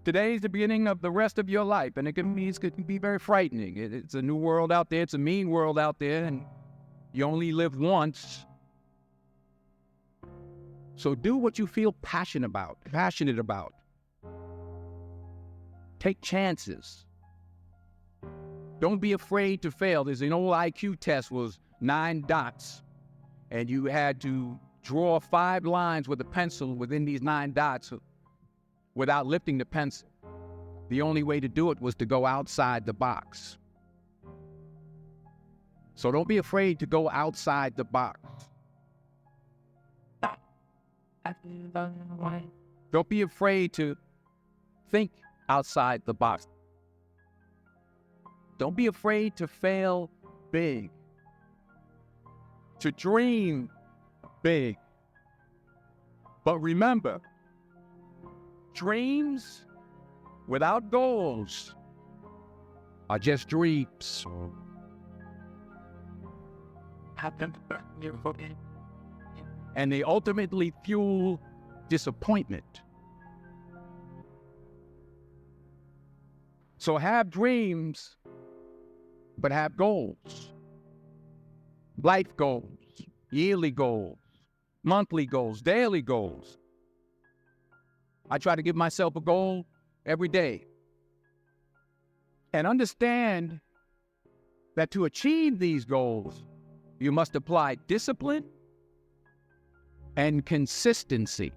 Today is the beginning of the rest of your life, and it can be very frightening. It's a new world out there. It's a mean world out there, and you only live once. So do what you feel passionate about. Take chances. Don't be afraid to fail. There's an old IQ test, was 9 dots, and you had to draw 5 lines with a pencil within these 9 dots without lifting the pencil. The only way to do it was to go outside the box. So don't be afraid to go outside the box. Don't be afraid to think outside the box. Don't be afraid to fail big, to dream big. But remember, dreams without goals are just dreams. And they ultimately fuel disappointment. So have dreams, but have goals. Life goals, yearly goals, monthly goals, daily goals. I try to give myself a goal every day. And understand that to achieve these goals, you must apply discipline and consistency.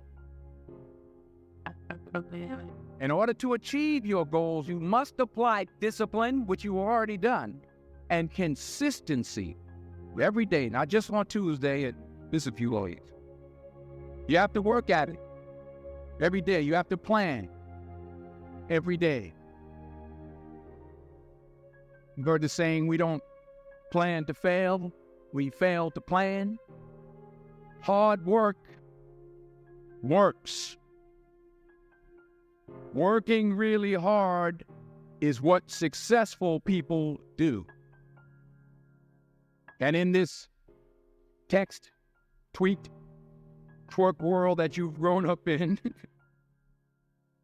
In order to achieve your goals, you must apply discipline, which you've already done, and consistency every day, not just on Tuesday and this a few days. You have to work at it every day. You have to plan every day. You've heard the saying, we don't plan to fail, we fail to plan. Hard work works. Working really hard is what successful people do. And in this text, tweet, twerk world that you've grown up in,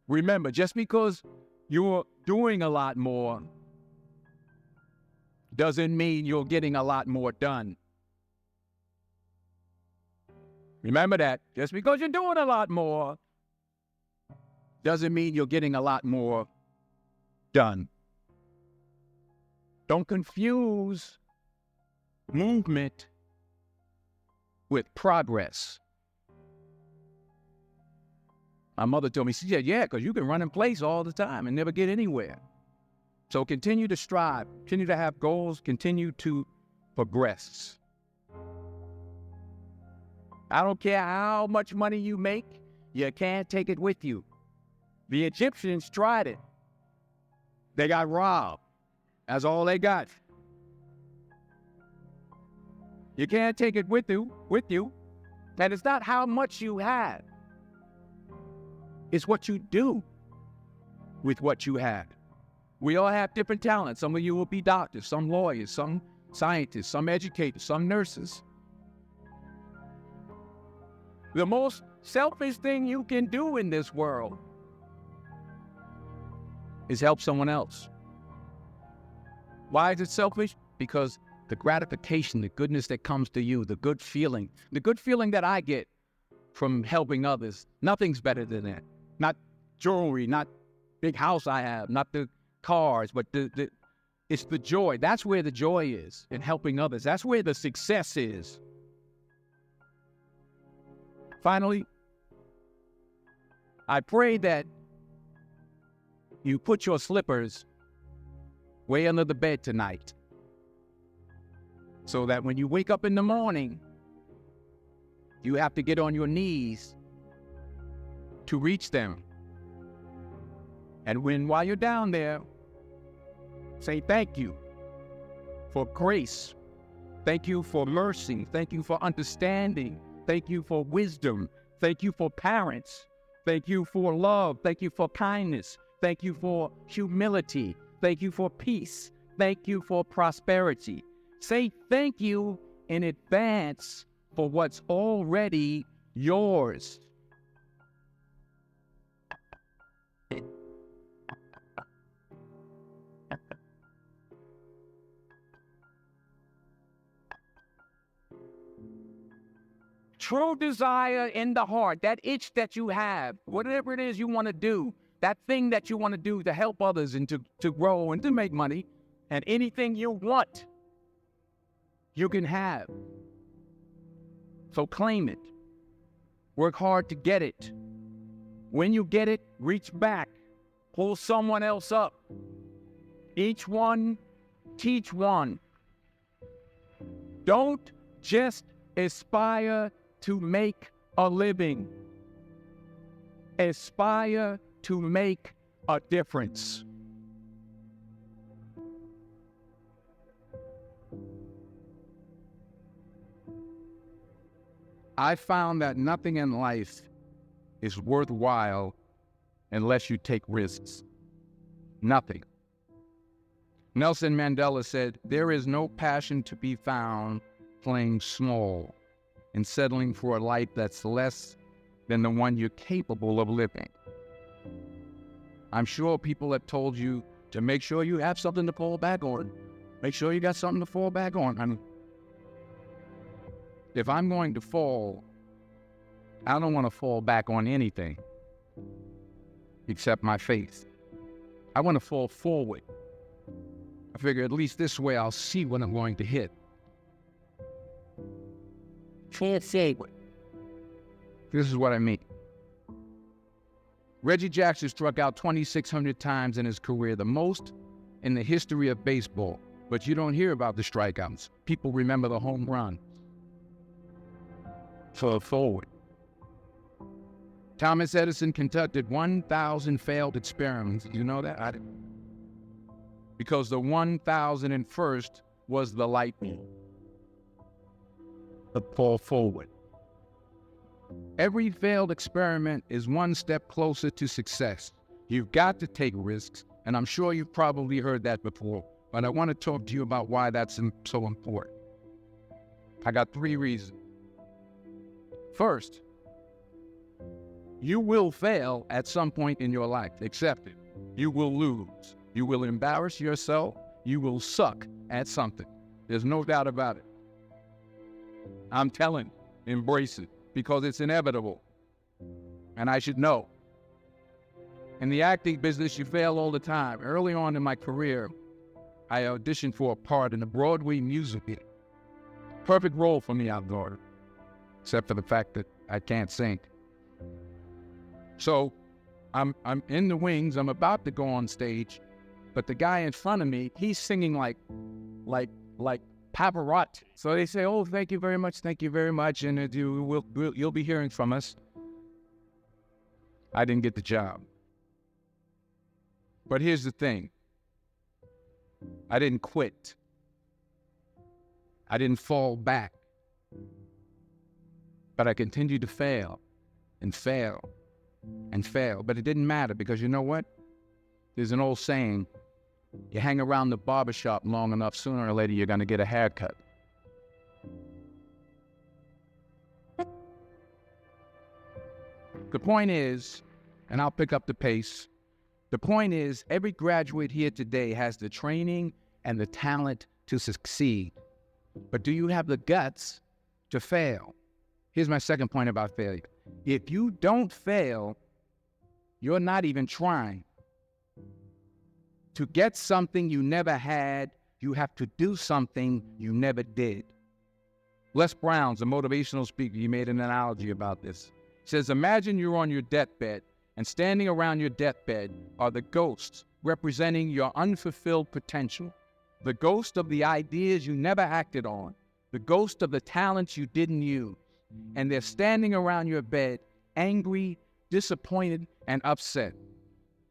remember, just because you're doing a lot more doesn't mean you're getting a lot more done. Remember that. Just because you're doing a lot more doesn't mean you're getting a lot more done. Don't confuse movement with progress. My mother told me, she said, yeah, because you can run in place all the time and never get anywhere. So continue to strive, continue to have goals, continue to progress. I don't care how much money you make, you can't take it with you. The Egyptians tried it. They got robbed. That's all they got. You can't take it with you. And it's not how much you have. It's what you do with what you have. We all have different talents. Some of you will be doctors, some lawyers, some scientists, some educators, some nurses. The most selfish thing you can do in this world is help someone else. Why is it selfish? Because the gratification, the goodness that comes to you, the good feeling that I get from helping others, nothing's better than that. Not jewelry, not big house I have, not the cars, but it's the joy. That's where the joy is, in helping others. That's where the success is. Finally, I pray that you put your slippers way under the bed tonight, so that when you wake up in the morning, you have to get on your knees to reach them. And while you're down there, say thank you for grace. Thank you for mercy. Thank you for understanding. Thank you for wisdom. Thank you for parents. Thank you for love. Thank you for kindness. Thank you for humility. Thank you for peace. Thank you for prosperity. Say thank you in advance for what's already yours. true desire in the heart, that itch that you have, whatever it is you want to do, that thing that you want to do to help others and to grow and to make money, and anything you want, you can have. So claim it. Work hard to get it. When you get it, reach back. Pull someone else up. Each one, teach one. Don't just aspire to make a living. Aspire to make a difference. I found that nothing in life is worthwhile unless you take risks. Nothing. Nelson Mandela said, "There is no passion to be found playing small and settling for a life that's less than the one you're capable of living." I'm sure people have told you to make sure you have something to fall back on. Make sure you got something to fall back on. I mean, if I'm going to fall, I don't want to fall back on anything except my faith. I want to fall forward. I figure at least this way I'll see what I'm going to hit. This is what I mean. Reggie Jackson struck out 2,600 times in his career, the most in the history of baseball. But you don't hear about the strikeouts. People remember the home run. So forward. Thomas Edison conducted 1,000 failed experiments. You know that? I didn't. Because the 1,001st was the light bulb. The fall forward. Every failed experiment is one step closer to success. You've got to take risks, and I'm sure you've probably heard that before, but I want to talk to you about why that's so important. I got 3 reasons. First, you will fail at some point in your life. Accept it. You will lose. You will embarrass yourself. You will suck at something. There's no doubt about it. I'm telling you, embrace it, because it's inevitable. And I should know. In the acting business, you fail all the time. Early on in my career, I auditioned for a part in a Broadway musical. Perfect role for me, outdoor, except for the fact that I can't sing. So I'm in the wings. I'm about to go on stage, but the guy in front of me, he's singing like Pavarotti. So they say, "Oh, thank you very much, and you'll be hearing from us." I didn't get the job. But here's the thing. I didn't quit. I didn't fall back. But I continued to fail and fail and fail. But it didn't matter, because you know what? There's an old saying, you hang around the barbershop long enough, sooner or later you're going to get a haircut. The point is, and I'll pick up the pace, the point is, every graduate here today has the training and the talent to succeed. But do you have the guts to fail? Here's my second point about failure. If you don't fail, you're not even trying. To get something you never had, you have to do something you never did. Les Brown's a motivational speaker. He made an analogy about this. He says, imagine you're on your deathbed, and standing around your deathbed are the ghosts representing your unfulfilled potential, the ghost of the ideas you never acted on, the ghost of the talents you didn't use. And they're standing around your bed, angry, disappointed, and upset.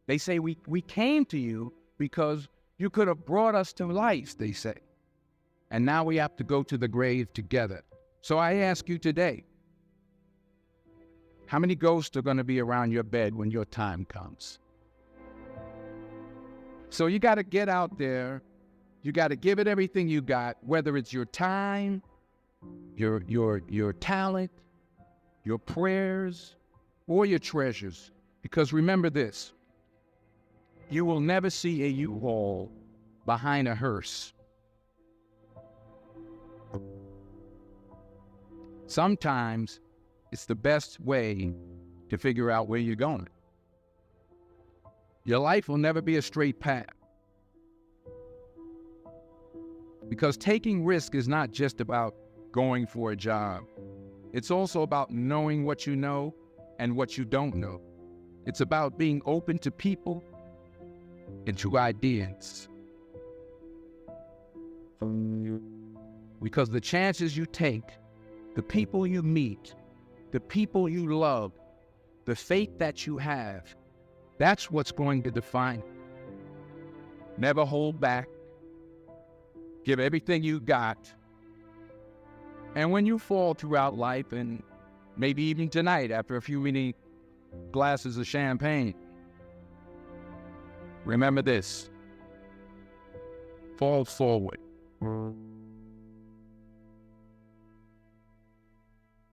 They say, we came to you because you could have brought us to life, they say. And now we have to go to the grave together. So I ask you today, how many ghosts are going to be around your bed when your time comes? So you got to get out there. You got to give it everything you got, whether it's your time, your talent, your prayers, or your treasures. Because remember this, you will never see a U-Haul behind a hearse. Sometimes It's the best way to figure out where you're going. Your life will never be a straight path. Because taking risk is not just about going for a job. It's also about knowing what you know and what you don't know. It's about being open to people and to ideas. Because the chances you take, the people you meet, the people you love, the faith that you have, that's what's going to define you. Never hold back. Give everything you got. And when you fall throughout life, and maybe even tonight after a few many glasses of champagne, remember this: fall forward.